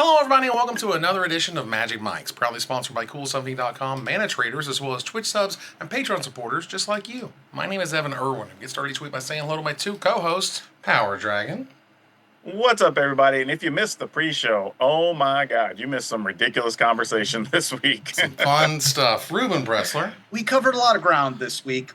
Hello, everybody, and welcome to another edition of Magic Mics, proudly sponsored by Cool70.com, mana traders, as well as Twitch subs and Patreon supporters just like you. My name is Evan Irwin. Get started each week by saying hello to my two co-hosts, Power Dragon. What's up, everybody? And if you missed the pre-show, oh my God, you missed some ridiculous conversation this week. Some fun stuff. Ruben Bressler. We covered a lot of ground this week,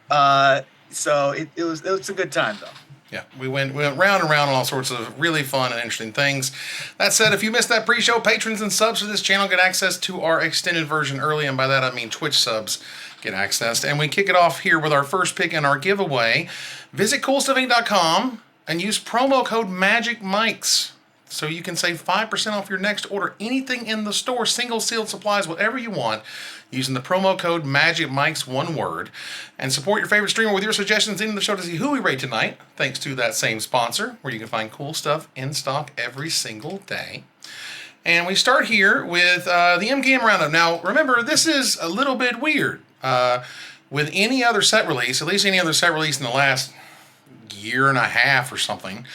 so it was a good time, though. Yeah, we went round and round on all sorts of really fun and interesting things. That said, if you missed that pre-show, patrons and subs to this channel get access to our extended version early, and by that I mean Twitch subs get access. And we kick it off here with our first pick in our giveaway. Visit Cool70.com and use promo code MAGICMICS so you can save 5% off your next order. Anything in the store, single sealed supplies, whatever you want, using the promo code MAGICMICS, one word, and support your favorite streamer with your suggestions in the show to see who we rate tonight, thanks to that same sponsor, where you can find cool stuff in stock every single day. And we start here with the MKM Roundup. Now, remember, this is a little bit weird. With any other set release, at least any other set release in the last year and a half or something,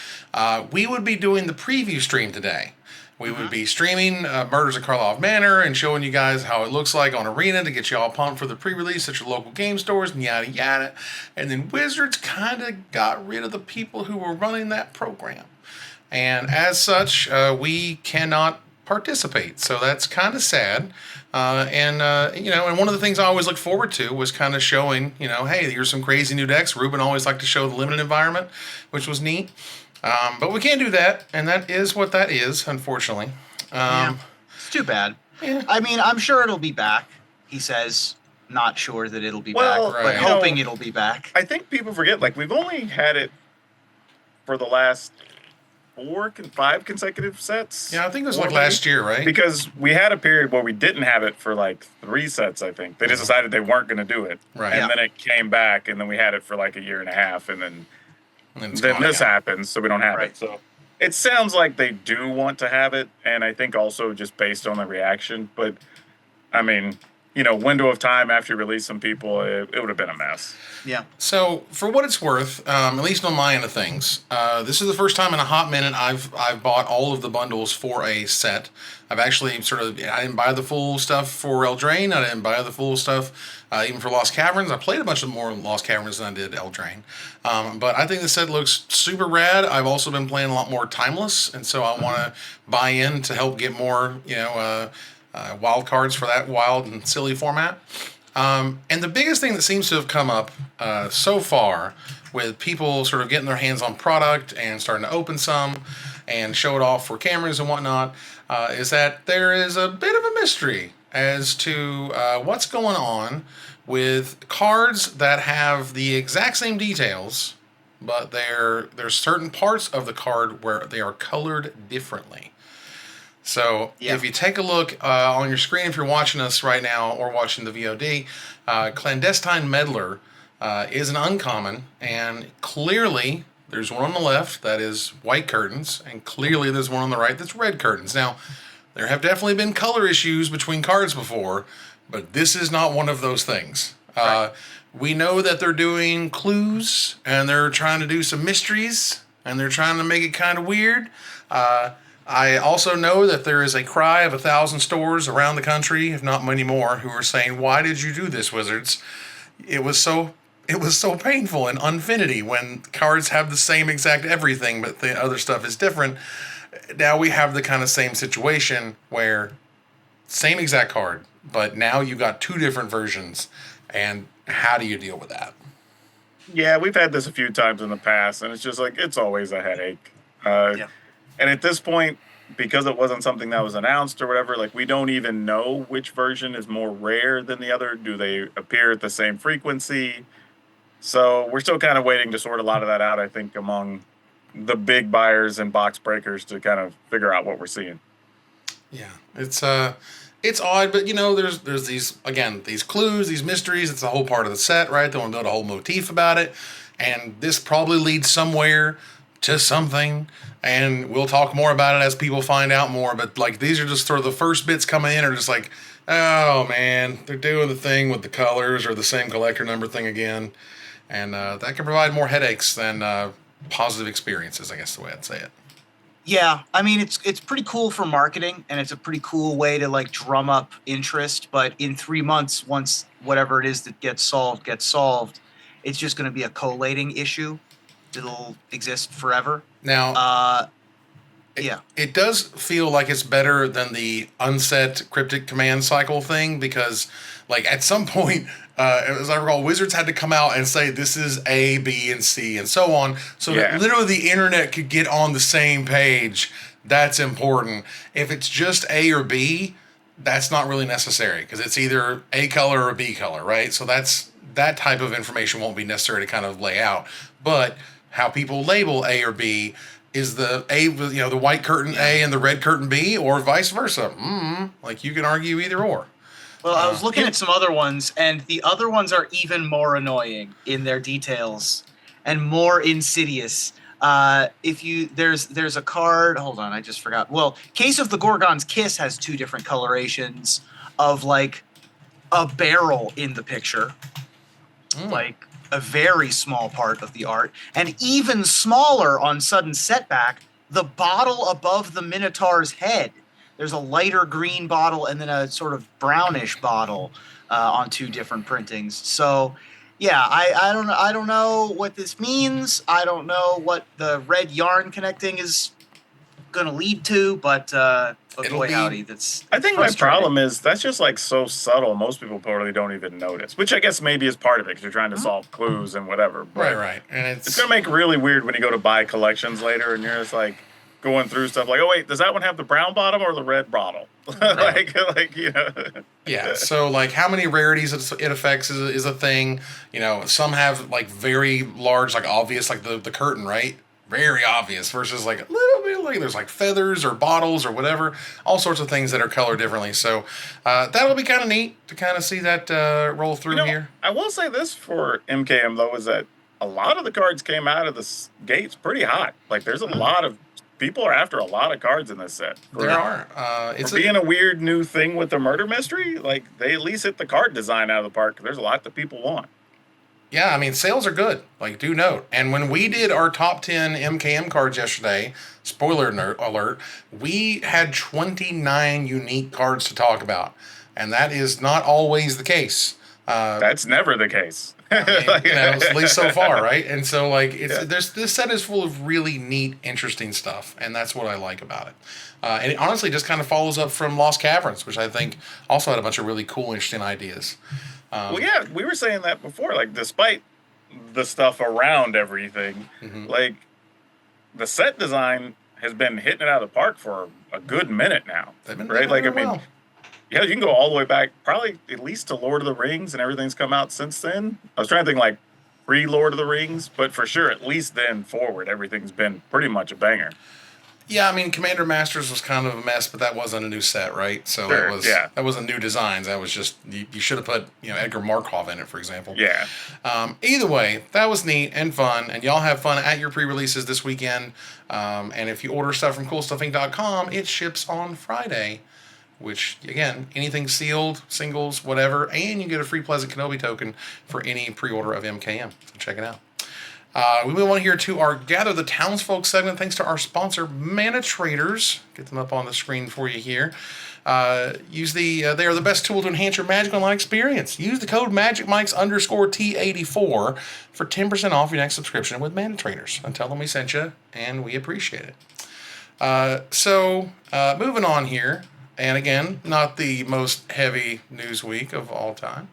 we would be doing the preview stream today. We would be streaming Murders at Karlove Manor and showing you guys how it looks like on Arena to get you all pumped for the pre-release at your local game stores and yada yada. And then Wizards kind of got rid of the people who were running that program. And as such, we cannot participate. So that's kind of sad. And one of the things I always look forward to was kind of showing, hey, here's some crazy new decks. Ruben always liked to show the limited environment, which was neat. But we can't do that, and that is what that is, unfortunately. It's too bad. Yeah. I mean, I'm sure it'll be back. He says, not sure that it'll be Well, back, right. but hoping it'll be back. I think people forget, we've only had it for the last 5 consecutive sets. Yeah, I think it was Or like last year, right? Because we had a period where we didn't have it for 3 sets, I think. They just decided they weren't going to do it. Right. And Yeah. then it came back, and then we had it for a year and a half, and then it's then gone this again. happens, so we don't have Right. it. So it sounds like they do want to have it, and I think also just based on the reaction. But I mean, window of time after you release some people, it would have been a mess. Yeah. So, for what it's worth, at least on my end of things, this is the first time in a hot minute I've bought all of the bundles for a set. I've actually I didn't buy the full stuff for Eldraine. I didn't buy the full stuff even for Lost Caverns. I played a bunch of more Lost Caverns than I did Eldraine. But I think the set looks super rad. I've also been playing a lot more Timeless, and so I want to buy in to help get more, wild cards for that wild and silly format. And the biggest thing that seems to have come up so far with people sort of getting their hands on product and starting to open some and show it off for cameras and whatnot is that there is a bit of a mystery as to what's going on with cards that have the exact same details, but there's certain parts of the card where they are colored differently. So if you take a look on your screen, if you're watching us right now or watching the VOD, Clandestine Meddler is an uncommon, and clearly there's one on the left that is white curtains, and clearly there's one on the right that's red curtains. Now, there have definitely been color issues between cards before, but this is not one of those things. Right. We know that they're doing clues, and they're trying to do some mysteries, and they're trying to make it kind of weird. I also know that there is a cry of 1,000 stores around the country, if not many more, who are saying, "Why did you do this, Wizards? It was so painful in Unfinity when cards have the same exact everything, but the other stuff is different." Now we have the kind of same situation where same exact card, but now you got 2 different versions, and how do you deal with that? Yeah, we've had this a few times in the past, and it's just it's always a headache. And at this point, because it wasn't something that was announced or whatever, we don't even know which version is more rare than the other. Do they appear at the same frequency? So we're still kind of waiting to sort a lot of that out, I think, among the big buyers and box breakers to kind of figure out what we're seeing. Yeah, it's odd, but there's these clues, these mysteries. It's a whole part of the set, right? They want to build a whole motif about it, and this probably leads somewhere to something, and we'll talk more about it as people find out more. But these are just sort of the first bits coming in are just oh man, they're doing the thing with the colors or the same collector number thing again, and that can provide more headaches than positive experiences, I guess the way I'd say it. Yeah, I mean it's pretty cool for marketing, and it's a pretty cool way to like drum up interest. But in 3 months, once whatever it is that gets solved, it's just going to be a collating issue that'll exist forever. Now, Uh, it, yeah. it does feel like it's better than the unset cryptic command cycle thing because, like, at some point, as I recall, Wizards had to come out and say this is A, B, and C, and so on, so that Yeah. literally the internet could get on the same page. That's important. If it's just A or B, that's not really necessary because it's either A color or B color, right? So that type of information won't be necessary to kind of lay out. But how people label A or B is the A, the white curtain A and the red curtain B, or vice versa. Like you can argue either or. Well, I was looking at some other ones, and the other ones are even more annoying in their details and more insidious. If you there's a card. Hold on, I just forgot. Well, Case of the Gorgon's Kiss has two different colorations of like a barrel in the picture, like a very small part of the art, and even smaller on Sudden Setback, the bottle above the Minotaur's head. There's a lighter green bottle and then a sort of brownish bottle on two different printings. So, yeah, I don't know what this means. I don't know what the red yarn connecting is going to lead to, but boy, howdy, that's I think my frustrating. problem is that's just like so subtle. Most people probably don't even notice, which I guess maybe is part of it because you're trying to solve clues and whatever. But Right. And it's gonna make it really weird when you go to buy collections later and you're just like going through stuff like, oh wait, does that one have the brown bottom or the red bottle? like Yeah, so like how many rarities it affects is a thing. Some have like very large, like obvious, like the curtain, right? Very obvious versus like a little bit like there's like feathers or bottles or whatever, all sorts of things that are colored differently. So that'll be kind of neat to kind of see that roll through here. I will say this for MKM though is that a lot of the cards came out of the gates pretty hot. Like there's a lot of people are after a lot of cards in this set. There are. It's being a weird new thing with the murder mystery. Like they at least hit the card design out of the park. There's a lot that people want. Yeah, I mean, sales are good. Like, do note. And when we did our top 10 MKM cards yesterday, spoiler alert, we had 29 unique cards to talk about. And that is not always the case. That's never the case. I mean, at least so far, right? And so, like, this set is full of really neat, interesting stuff. And that's what I like about it. And it honestly just kind of follows up from Lost Caverns, which I think also had a bunch of really cool, interesting ideas. Well, yeah, we were saying that before. Like, despite the stuff around everything, like the set design has been hitting it out of the park for a good minute now, right? Like, I mean, yeah, you can go all the way back, probably at least to Lord of the Rings, and everything's come out since then. I was trying to think like pre-Lord of the Rings, but for sure, at least then forward, everything's been pretty much a banger. Yeah, I mean, Commander Masters was kind of a mess, but that wasn't a new set, right? So that wasn't new designs. That was just you should have put Edgar Markov in it, for example. Yeah. Either way, that was neat and fun, and y'all have fun at your pre-releases this weekend. And if you order stuff from CoolStuffInc.com, it ships on Friday. Which again, anything sealed, singles, whatever, and you get a free Pleasant Kenobi token for any pre-order of MKM. So check it out. We move on here to our Gather the Townsfolk segment, thanks to our sponsor, Mana Traders. Get them up on the screen for you here. They are the best tool to enhance your Magic Online experience. Use the code MagicMikes_T84 for 10% off your next subscription with Mana Traders. And tell them we sent you, and we appreciate it. Moving on here, and again, not the most heavy news week of all time.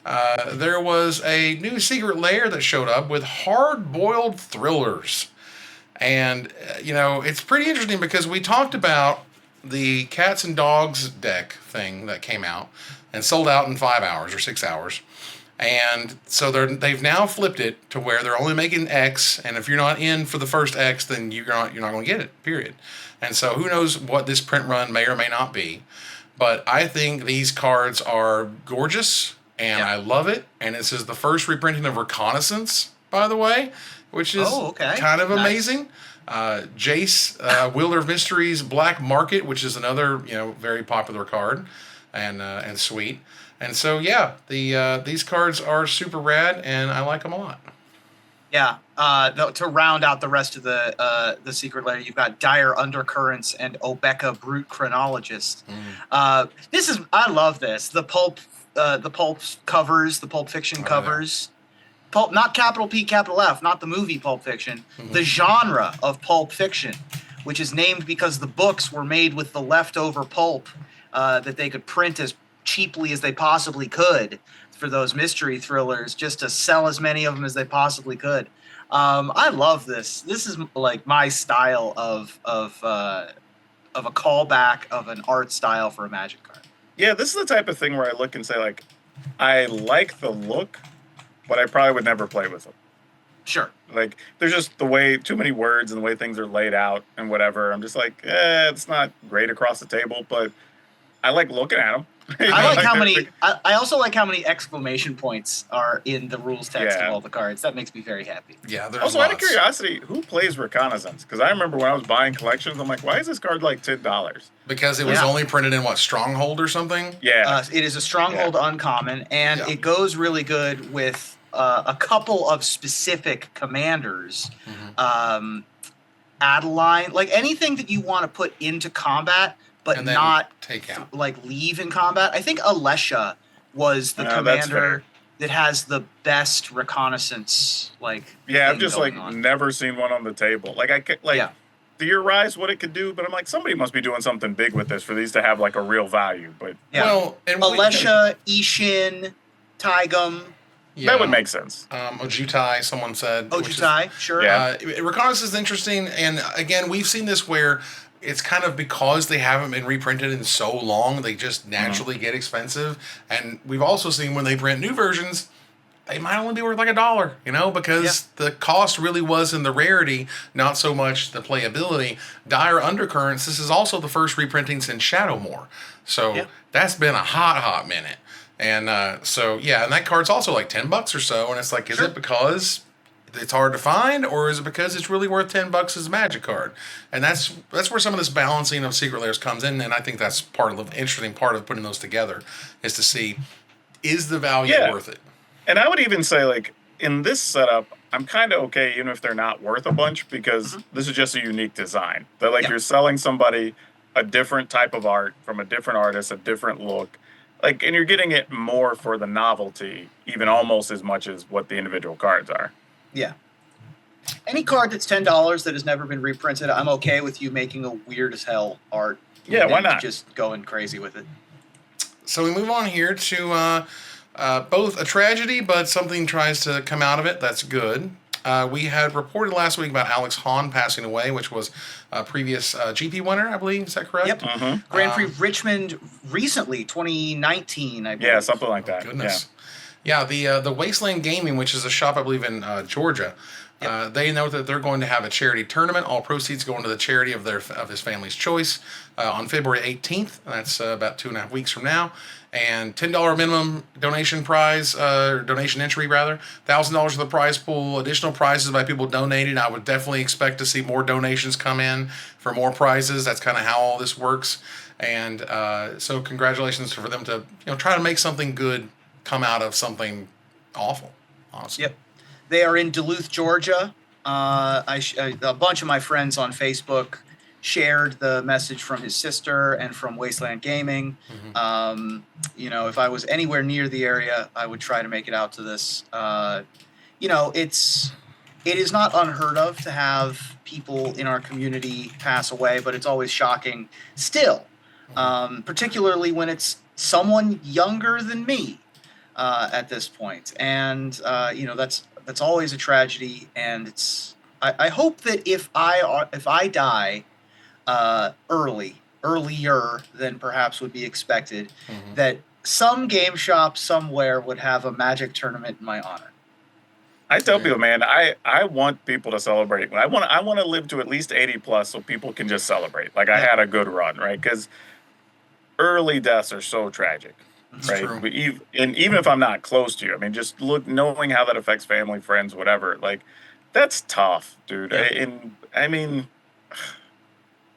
There was a new secret lair that showed up with hard-boiled thrillers. And, it's pretty interesting because we talked about the cats and dogs deck thing that came out and sold out in 5 hours or 6 hours. And so they've now flipped it to where they're only making X, and if you're not in for the first X, then you're not going to get it, period. And so who knows what this print run may or may not be. But I think these cards are gorgeous. And I love it. And this is the first reprinting of Reconnaissance, by the way, which is kind of amazing. Jace, Wielder of Mysteries, Black Market, which is another very popular card, and sweet. And so these cards are super rad, and I like them a lot. Yeah. To round out the rest of the secret layer, you've got Dire Undercurrents and Obeka Brute Chronologist. I love this. The pulp covers, the Pulp Fiction covers. Pulp, not capital P, capital F, not the movie Pulp Fiction. The genre of Pulp Fiction, which is named because the books were made with the leftover pulp that they could print as cheaply as they possibly could for those mystery thrillers, just to sell as many of them as they possibly could. I love this. This is like my style of a callback of an art style for a Magic card. Yeah, this is the type of thing where I look and say, like, I like the look, but I probably would never play with them. Sure. Like, there's just the way, too many words and the way things are laid out and whatever. I'm just like, it's not great across the table, but I like looking at them. I like how many. I also like how many exclamation points are in the rules text of all the cards. That makes me very happy. Yeah, there's also, lots. out of curiosity, who plays Reconnaissance? Because I remember when I was buying collections, I'm like, why is this card like $10? Because it was only printed in Stronghold or something? Yeah. It is a Stronghold uncommon, and it goes really good with a couple of specific commanders. Adeline, like anything that you want to put into combat, but not take out, like leave in combat. I think Alesha was the commander that has the best reconnaissance. Like, I've just never seen one on the table. Like theorize what it could do, but I'm like, somebody must be doing something big with this for these to have like a real value. But well, and Alesha, Ishin, Taigum. That would make sense. Ojutai, someone said. Ojutai, sure. Reconnaissance is interesting, and again, we've seen this where it's kind of because they haven't been reprinted in so long, they just naturally get expensive. And we've also seen when they print new versions, they might only be worth like $1, because the cost really was in the rarity, not so much the playability. Dire Undercurrents, this is also the first reprinting since Shadowmoor. So that's been a hot minute. And and that card's also like $10 or so. And it's like, is it because it's hard to find, or is it because it's really worth $10 as a Magic card? And that's where some of this balancing of secret layers comes in, and I think that's part of the interesting part of putting those together, is to see, is the value worth it? And I would even say, like, in this setup, I'm kind of okay even if they're not worth a bunch, because this is just a unique design. That like you're selling somebody a different type of art from a different artist, a different look. Like, and you're getting it more for the novelty, even almost as much as what the individual cards are. Yeah. Any card that's $10 that has never been reprinted, I'm okay with you making a weird as hell art. Yeah, why not? Just going crazy with it. So we move on here to both a tragedy, but something tries to come out of it. That's good. We had reported last week about Alex Hahn passing away, which was a previous GP winner, I believe. Is that correct? Yep. Grand Prix Richmond recently, 2019, I believe. Yeah, something like that. Goodness. Yeah, the Wasteland Gaming, which is a shop, I believe, in Georgia, they know that they're going to have a charity tournament. All proceeds going to the charity of his family's choice on February 18th. That's about 2.5 weeks from now. And $10 minimum donation prize, donation entry rather. $1,000 of the prize pool. Additional prizes by people donating. I would definitely expect to see more donations come in for more prizes. That's kind of how all this works. And so congratulations for them to try to make something good come out of something awful. Honestly. Yep. They are in Duluth, Georgia. A bunch of my friends on Facebook shared the message from his sister and from Wasteland Gaming. If I was anywhere near the area, I would try to make it out to this. It is not unheard of to have people in our community pass away, but it's always shocking still, particularly when it's someone younger than me at this point. And, that's always a tragedy. And I hope that if I die earlier than perhaps would be expected, that some game shop somewhere would have a Magic tournament in my honor. I tell people, man, I want people to celebrate. I want to live to at least 80 plus so people can just celebrate. Like I had a good run, right? Because early deaths are so tragic. That's right? true. And even if I'm not close to you, I mean, just knowing how that affects family, friends, whatever, like, that's tough, dude. Yeah. And I mean,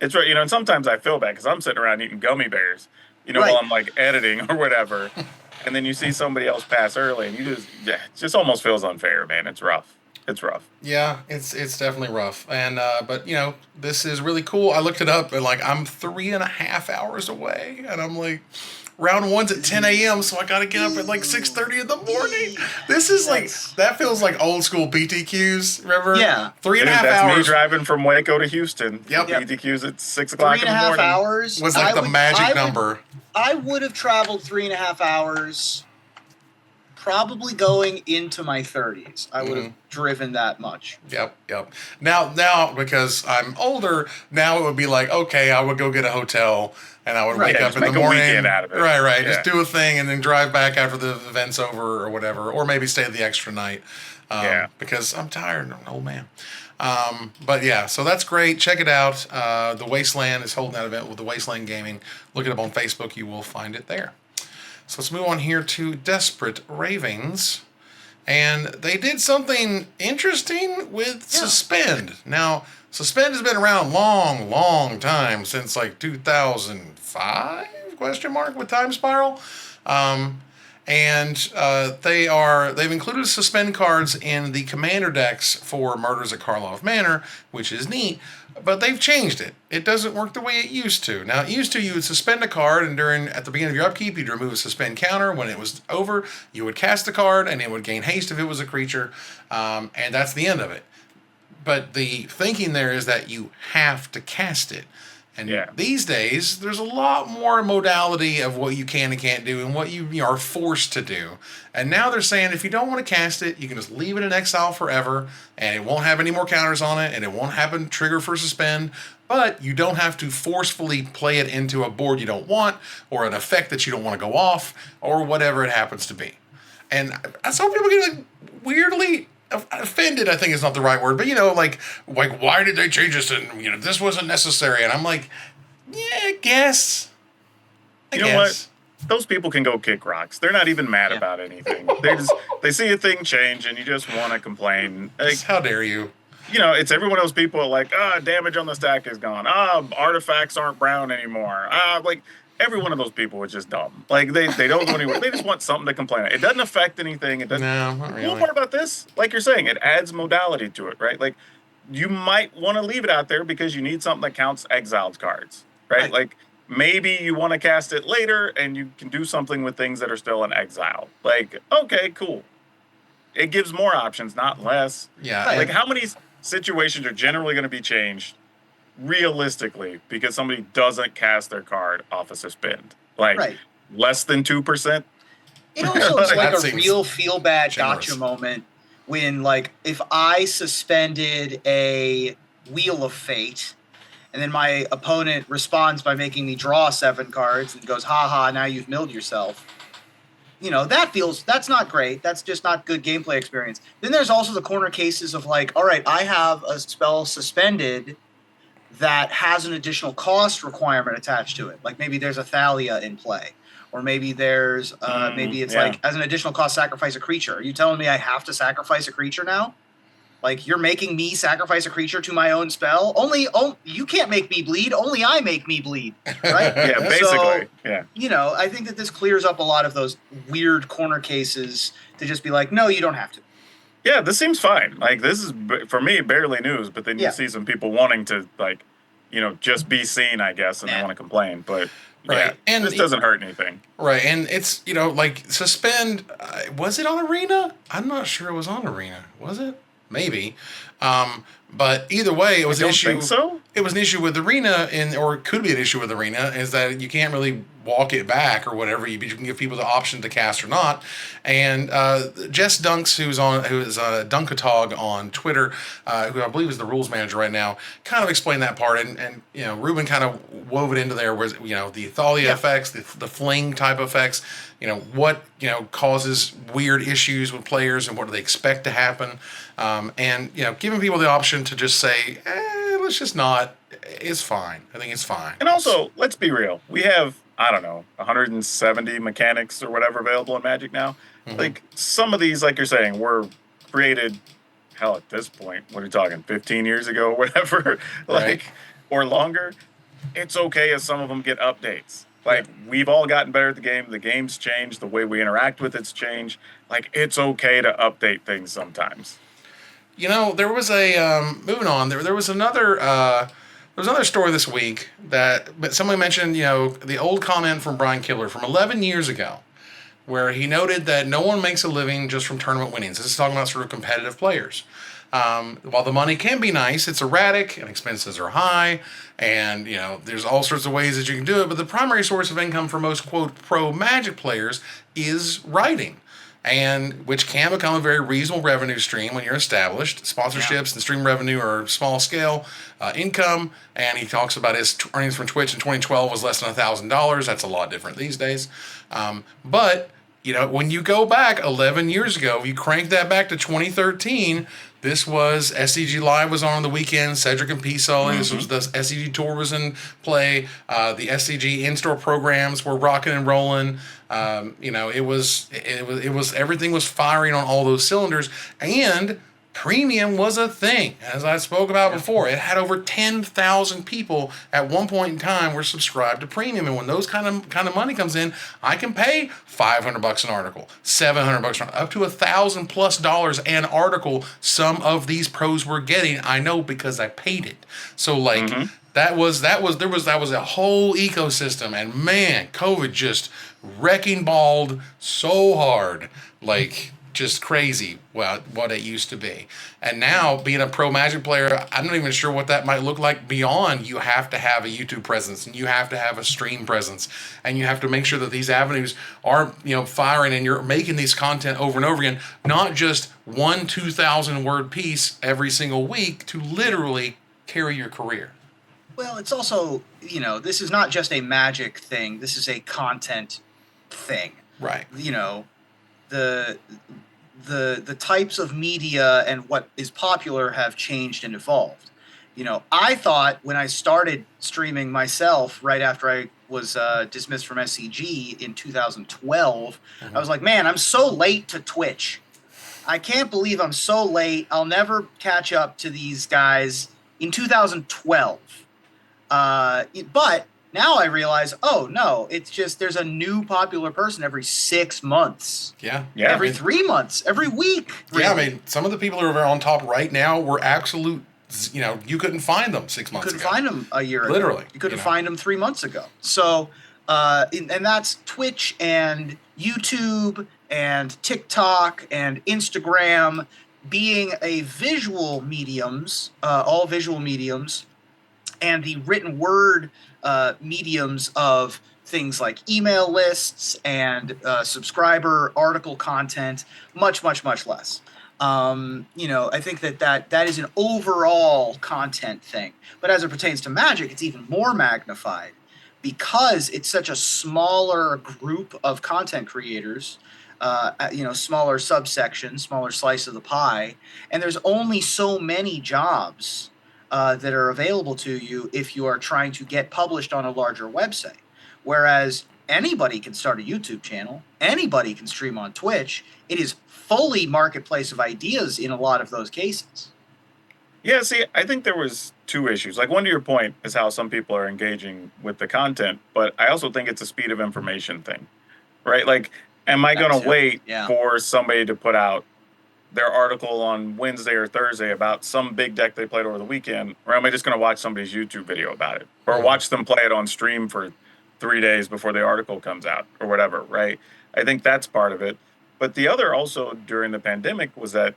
it's right, and sometimes I feel bad because I'm sitting around eating gummy bears, while I'm like editing or whatever. And then you see somebody else pass early and it just almost feels unfair, man. It's rough. it's rough. Yeah, it's definitely rough. And but this is really cool. I looked it up and like I'm 3.5 hours away, and I'm like, round one's at 10 a.m. So I gotta get up at like 6:30 in the morning. This is that feels like old school BTQs. Remember? Yeah. 3.5 That's hours. me driving from Waco to Houston. Yep. BTQs at 6 o'clock in the 3.5 morning. hours Was like the magic number. I would have traveled 3.5 hours. Probably going into my 30s, I would have driven that much. Yep. Now, because I'm older, now it would be like, okay, I would go get a hotel and I would wake up in the morning. Make a weekend out of it. Right. Yeah. Just do a thing and then drive back after the event's over or whatever, or maybe stay the extra night. Because I'm tired. I'm an old man. But yeah, so that's great. Check it out. The Wasteland is holding that event with the Wasteland Gaming. Look it up on Facebook. You will find it there. So let's move on here to Desperate Ravings. And they did something interesting with Suspend. Now, Suspend has been around a long, long time, since like 2005, with Time Spiral. And they've included Suspend cards in the commander decks for Murders at Karlove Manor, which is neat, but they've changed it. It doesn't work the way it used to. Now, it used to, you would suspend a card, and at the beginning of your upkeep, you'd remove a suspend counter. When it was over, you would cast the card, and it would gain haste if it was a creature, and that's the end of it. But the thinking there is that you have to cast it. And these days, there's a lot more modality of what you can and can't do and what you are forced to do. And now they're saying if you don't want to cast it, you can just leave it in exile forever, and it won't have any more counters on it, and it won't happen trigger for Suspend. But you don't have to forcefully play it into a board you don't want, or an effect that you don't want to go off, or whatever it happens to be. And I saw people get like weirdly offended, I think is not the right word, but like why did they change this? And this wasn't necessary. And I'm like, yeah, I guess. You know what? Those people can go kick rocks. They're not even mad about anything. They see a thing change and you just want to complain. Like, how dare you? It's every one of those people like, damage on the stack is gone. Artifacts aren't brown anymore. Like every one of those people is just dumb. Like they don't go anywhere. They just want something to complain about. It doesn't affect anything. It doesn't. No, not really. The cool part about this, like you're saying, it adds modality to it, right? Like you might want to leave it out there because you need something that counts exiled cards, right? Like maybe you want to cast it later and you can do something with things that are still in exile. Like, okay, cool. It gives more options, not less. Yeah. Like how many situations are generally going to be changed realistically because somebody doesn't cast their card off a Suspend? Like less than 2%? It also is like That a real feel bad generous. gotcha moment when, like, if I suspended a Wheel of Fate and then my opponent responds by making me draw 7 cards and goes, haha, now you've milled yourself. That's not great. That's just not good gameplay experience. Then there's also the corner cases of like, all right, I have a spell suspended that has an additional cost requirement attached to it. Like maybe there's a Thalia in play. Or maybe there's, like, as an additional cost, sacrifice a creature. Are you telling me I have to sacrifice a creature now? Like, you're making me sacrifice a creature to my own spell? You can't make me bleed. Only I make me bleed, right? Yeah, basically. I think that this clears up a lot of those weird corner cases to just be like, no, you don't have to. Yeah, this seems fine. Like, this is, for me, barely news. But then you see some people wanting to, like, just be seen, I guess, and they want to complain. But... Right. Yeah, and this doesn't hurt anything. Right. And it's, like Suspend, was it on Arena? I'm not sure it was on Arena. Was it? Maybe. But either way, it was an issue. Think so? It was an issue with Arena, or it could be an issue with Arena, is that you can't really walk it back or whatever. You can give people the option to cast or not. And Jess Dunks, who is Dunkatog on Twitter, who I believe is the rules manager right now, kind of explained that part. And Ruben kind of wove it into there, where the Thalia effects, the fling type effects, what causes weird issues with players and what do they expect to happen, and giving people the option to just say, let's just not. It's fine. I think it's fine. And also, let's be real. We have, I don't know, 170 mechanics or whatever available in Magic now. Mm-hmm. Like, some of these, like you're saying, were created, hell, at this point, what are you talking, 15 years ago or whatever, or longer. It's okay if some of them get updates. Like, we've all gotten better at the game. The game's changed. The way we interact with it's changed. Like, it's okay to update things sometimes. There was a moving on. There was another story this week that somebody mentioned. The old comment from Brian Killer from 11 years ago, where he noted that no one makes a living just from tournament winnings. This is talking about sort of competitive players. While the money can be nice, it's erratic and expenses are high, and there's all sorts of ways that you can do it. But the primary source of income for most quote pro Magic players is writing, and which can become a very reasonable revenue stream when you're established. Sponsorships and stream revenue are small scale income, and he talks about his earnings from Twitch in 2012 was less than $1,000. That's a lot different these days, but. When you go back 11 years ago, you crank that back to 2013, this was SCG Live was on the weekend, Cedric and P. Sully, This was the SCG Tour was in play, the SCG in-store programs were rocking and rolling. It was everything was firing on all those cylinders, and premium was a thing, as I spoke about before. It had over 10,000 people at one point in time were subscribed to premium, and when those kind of money comes in, I can pay $500 an article, $700 an article, up to $1,000+ an article. Some of these pros were getting, I know because I paid it. So that was a whole ecosystem, and man, COVID just wrecking balled so hard, just crazy what it used to be. And now, being a pro Magic player, I'm not even sure what that might look like beyond you have to have a YouTube presence, and you have to have a stream presence, and you have to make sure that these avenues are, firing, and you're making these content over and over again, not just 2,000 word piece every single week to literally carry your career. Well, it's also, this is not just a Magic thing. This is a content thing. Right. The types of media and what is popular have changed and evolved. I thought when I started streaming myself right after I was dismissed from SCG in 2012, I was like, man, I'm so late to Twitch. I can't believe I'm so late. I'll never catch up to these guys in 2012. But now I realize, oh no, it's just there's a new popular person every 6 months. Yeah. Every 3 months, every week. Really. Yeah, some of the people who are on top right now were absolute. You couldn't find them 6 months ago. You couldn't find them a year ago. Literally. You couldn't find them 3 months ago. So, and that's Twitch and YouTube and TikTok and Instagram being a visual mediums, all visual mediums, and the written word mediums of things like email lists and subscriber article content, much less. I think that is an overall content thing. But as it pertains to Magic, it's even more magnified because it's such a smaller group of content creators, smaller subsection, smaller slice of the pie, and there's only so many jobs that are available to you if you are trying to get published on a larger website. Whereas anybody can start a YouTube channel, anybody can stream on Twitch. It is fully marketplace of ideas in a lot of those cases. Yeah, see, I think there was two issues. One to your point is how some people are engaging with the content, but I also think it's a speed of information thing, right? Am I going to wait for somebody to put out their article on Wednesday or Thursday about some big deck they played over the weekend, or am I just going to watch somebody's YouTube video about it, or watch them play it on stream for 3 days before the article comes out or whatever, right? I think that's part of it. But the other also during the pandemic was that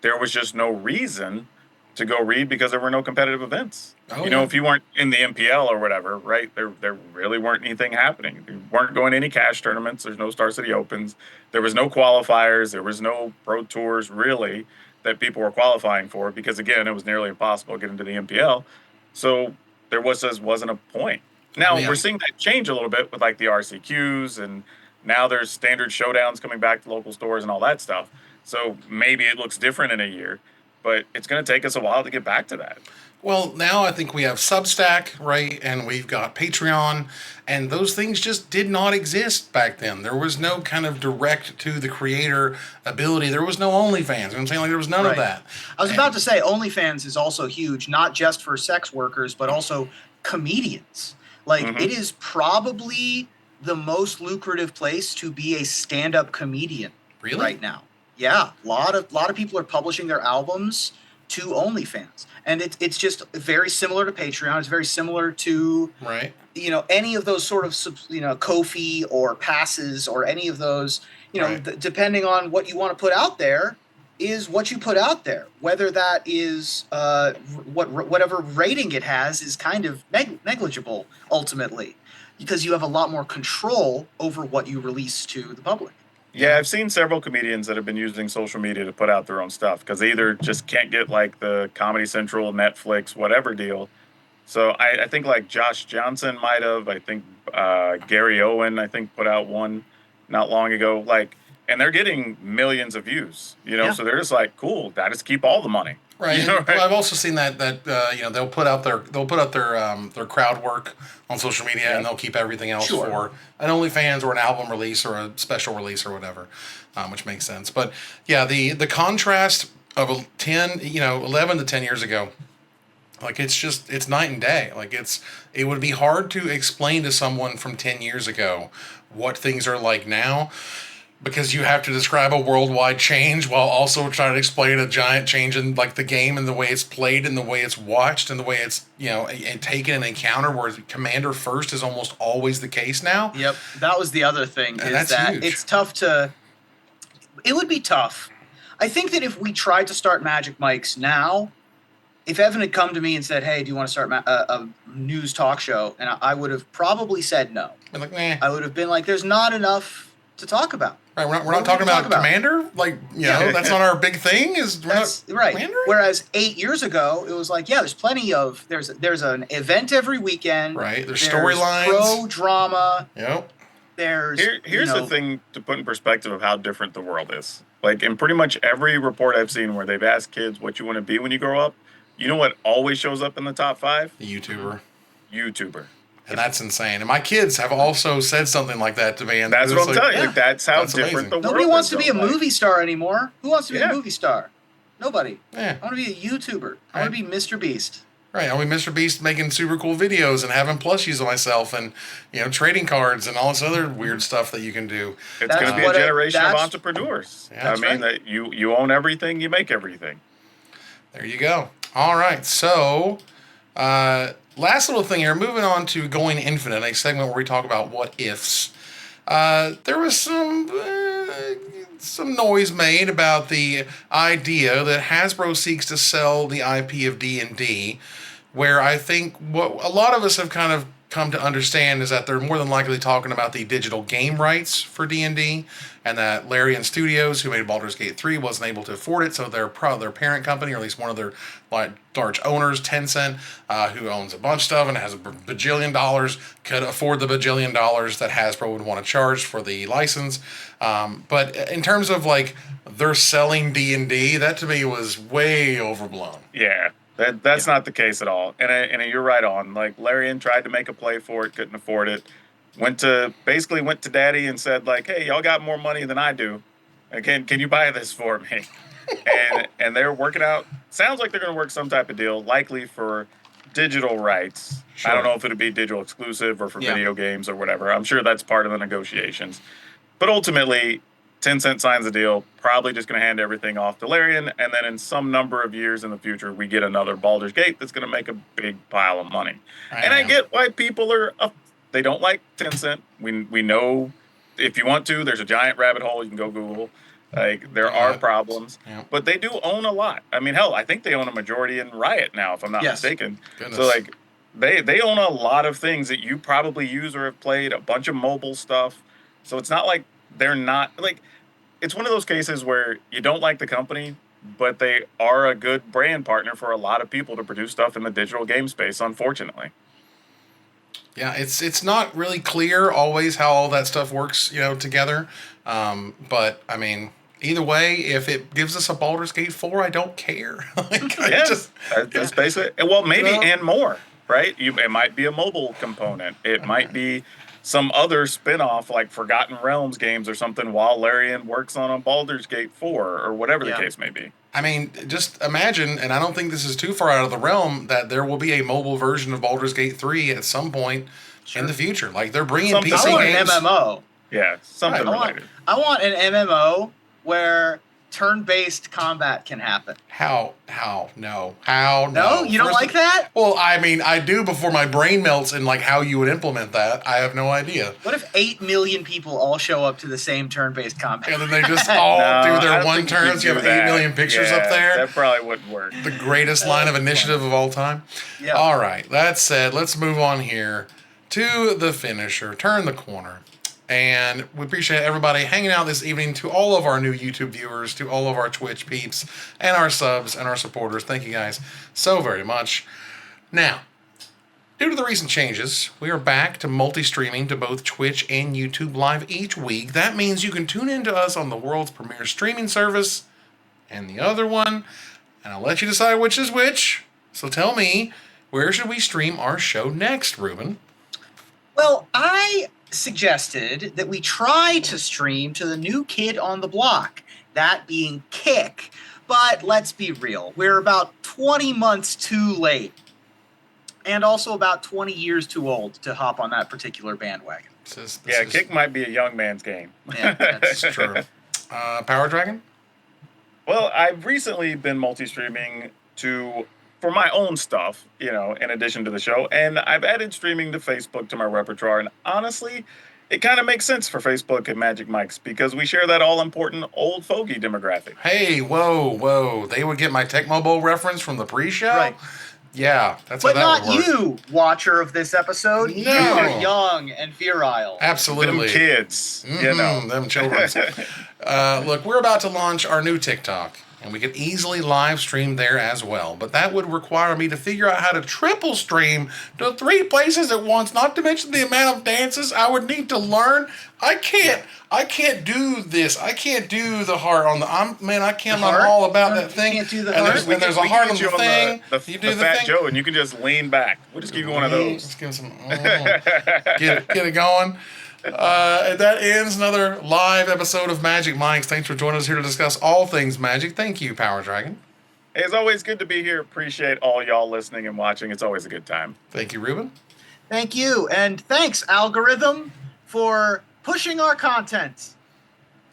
there was just no reason to go read because there were no competitive events. If you weren't in the MPL or whatever, right, there really weren't anything happening. You weren't going to any cash tournaments. There's no Star City Opens. There was no qualifiers. There was no pro tours, really, that people were qualifying for because, again, it was nearly impossible to get into the MPL. So there wasn't a point. Now, we're seeing that change a little bit with, the RCQs, and now there's standard showdowns coming back to local stores and all that stuff. So maybe it looks different in a year, but it's going to take us a while to get back to that. Well, now I think we have Substack, right? And we've got Patreon, and those things just did not exist back then. There was no kind of direct to the creator ability. There was no OnlyFans. You know what I'm saying? There was none of that. I was about to say OnlyFans is also huge, not just for sex workers, but also comedians. It is probably the most lucrative place to be a stand-up comedian right now. Yeah, a lot of people are publishing their albums to OnlyFans, and it's just very similar to Patreon. It's very similar to Right. Any of those sort of Ko-fi or passes or any of those. Right. Depending on what you want to put out there, is what you put out there. Whether that is whatever rating it has is kind of negligible ultimately, because you have a lot more control over what you release to the public. Yeah, I've seen several comedians that have been using social media to put out their own stuff because they either just can't get like the Comedy Central, Netflix, whatever deal. So I think like Josh Johnson might have. I think Gary Owen, I think, put out one not long ago. Like, and they're getting millions of views. Yeah. So they're just like, cool. I just keep all the money. Right. Right? Well, I've also seen that they'll put out their crowd work on social media, and they'll keep everything else for an OnlyFans or an album release or a special release or whatever, which makes sense. But yeah, the contrast of 11 to 10 years ago, like it's night and day. Like it would be hard to explain to someone from 10 years ago what things are like now, because you have to describe a worldwide change while also trying to explain a giant change in like the game and the way it's played and the way it's watched and the way it's and taken an encounter, where commander first is almost always the case now. Yep, that was the other thing, And is that's that huge. it's tough to. It would be tough. I think that if we tried to start Magic Mics now, if Evan had come to me and said, "Hey, do you want to start a news talk show?" and I would have probably said no. Been like, nah. I would have been like, "There's not enough to talk about." Right, we're not talking about Commander. Like, that's not our big thing. That's right. Commander? Whereas 8 years ago, it was like, yeah, there's plenty of there's an event every weekend. Right. There's storylines. Pro drama. Yep. Here's the thing to put in perspective of how different the world is. Like, in pretty much every report I've seen where they've asked kids what you want to be when you grow up, you know what always shows up in the top 5? The YouTuber. And that's insane. And my kids have also said something like that to me. And that's what I'm telling you. Yeah. Like, that's how That's different amazing. the world is. Nobody wants to be a movie star anymore. Who wants to be Yeah. a movie star? Nobody. Yeah. I want to be a YouTuber. I want to be Mr. Beast. Right. I'll be Mr. Beast making super cool videos and having plushies of myself and, trading cards and all this other weird stuff that you can do. It's going to be a generation of entrepreneurs. Yeah, I mean, that you own everything, you make everything. There you go. All right. So, last little thing here, moving on to Going Infinite, a segment where we talk about what ifs. There was some noise made about the idea that Hasbro seeks to sell the IP of D&D, where I think what a lot of us have kind of come to understand is that they're more than likely talking about the digital game rights for D&D, and that Larian Studios, who made Baldur's Gate 3, wasn't able to afford it, so their parent company, or at least one of their large owners, Tencent, who owns a bunch of stuff and has a bajillion dollars, could afford the bajillion dollars that Hasbro would want to charge for the license. But in terms of like they're selling D&D, that to me was way overblown. Yeah. That's not the case at all. And you're right on. Like, Larian tried to make a play for it, couldn't afford it. Went to Daddy and said, like, hey, y'all got more money than I do. Can you buy this for me? and they're working out. Sounds like they're going to work some type of deal, likely for digital rights. Sure. I don't know if it'll be digital exclusive or for video games or whatever. I'm sure that's part of the negotiations. But ultimately, Tencent signs the deal, probably just going to hand everything off to Larian, and then in some number of years in the future, we get another Baldur's Gate that's going to make a big pile of money. I get why people are they don't like Tencent. We know if you want to, there's a giant rabbit hole you can go Google. Like, there are problems, but they do own a lot. I mean, hell, I think they own a majority in Riot now, if I'm not mistaken. Goodness. So, like, they own a lot of things that you probably use or have played, a bunch of mobile stuff. So it's not like they're not, like, it's one of those cases where you don't like the company, but they are a good brand partner for a lot of people to produce stuff in the digital game space, unfortunately. Yeah, it's not really clear always how all that stuff works, together. But I mean, either way, if it gives us a Baldur's Gate 4, I don't care. That's basically. Well, maybe and more, right? It might be a mobile component. It might be some other spin-off like Forgotten Realms games or something while Larian works on a Baldur's Gate 4 or whatever the case may be. I mean, just imagine, and I don't think this is too far out of the realm, that there will be a mobile version of Baldur's Gate 3 at some point in the future. Like, they're bringing PC games. An MMO. Yeah, something related. I want an MMO where turn-based combat can happen. How? No. How? No? You don't like that? Well, I mean, I do before my brain melts and like how you would implement that. I have no idea. What if 8 million people all show up to the same turn-based combat? And then they just all do I their don't one think turns. You have 8 million pictures up there. That probably wouldn't work. The greatest line of initiative of all time. Yeah. All right. That said, let's move on here to the finisher. Turn the corner. And we appreciate everybody hanging out this evening. To all of our new YouTube viewers, to all of our Twitch peeps, and our subs and our supporters. Thank you guys so very much. Now, due to the recent changes, we are back to multi-streaming to both Twitch and YouTube Live each week. That means you can tune in to us on the world's premier streaming service and the other one, and I'll let you decide which is which. So tell me, where should we stream our show next, Ruben? Well, I suggested that we try to stream to the new kid on the block, that being Kick. But let's be real, we're about 20 months too late, and also about 20 years too old to hop on that particular bandwagon. Kick might be a young man's game. Yeah, That's true. Power Dragon? Well, I've recently been multi-streaming for my own stuff, in addition to the show. And I've added streaming to Facebook to my repertoire. And honestly, it kind of makes sense for Facebook and Magic Mike's because we share that all-important old fogey demographic. Hey, whoa. They would get my Tecmo Bowl reference from the pre-show? Right. Yeah, that's but how that not would work. you, watcher of this episode. No. You are young and virile. Absolutely. Them kids, them children. Look, we're about to launch our new TikTok, and we could easily live stream there as well. But that would require me to figure out how to triple stream to 3 places at once, not to mention the amount of dances I would need to learn. I can't do this. I can't do the heart on the. I'm all about that thing. You can't do the and heart. There's a heart on the thing. You do the Fat thing. Joe, and you can just lean back. We'll just give you one of those. Just give some. Get it going. And that ends another live episode of Magic Mike's. Thanks for joining us here to discuss all things Magic. Thank you, Power Dragon. Hey, it's always good to be here. Appreciate all y'all listening and watching. It's always a good time. Thank you, Ruben. Thank you, and thanks, Algorithm, for pushing our content.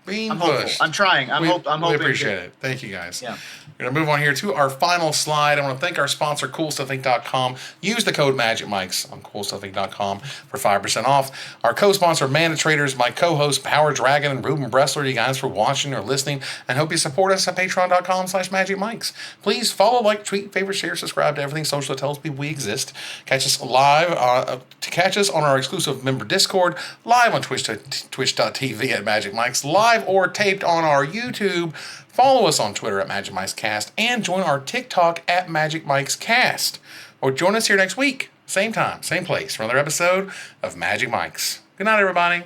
Being I'm pushed. hopeful. I'm trying. I'm hoping. We appreciate it. Thank you, guys. Yeah. We're going to move on here to our final slide. I want to thank our sponsor, CoolStuffInc.com. Use the code MagicMikes on CoolStuffInc.com for 5% off. Our co-sponsor, Mana Traders, my co-host, Power Dragon, and Ruben Bressler. You guys for watching or listening, and hope you support us at Patreon.com/MagicMikes. Please follow, like, tweet, favorite, share, subscribe to everything social that tells people we exist. Catch us live catch us on our exclusive member Discord, live on twitch.tv at MagicMikes, live or taped on our YouTube. Follow us on Twitter at MagicMikesCast, and join our TikTok at MagicMikesCast. Or join us here next week, same time, same place, for another episode of Magic Mikes. Good night, everybody.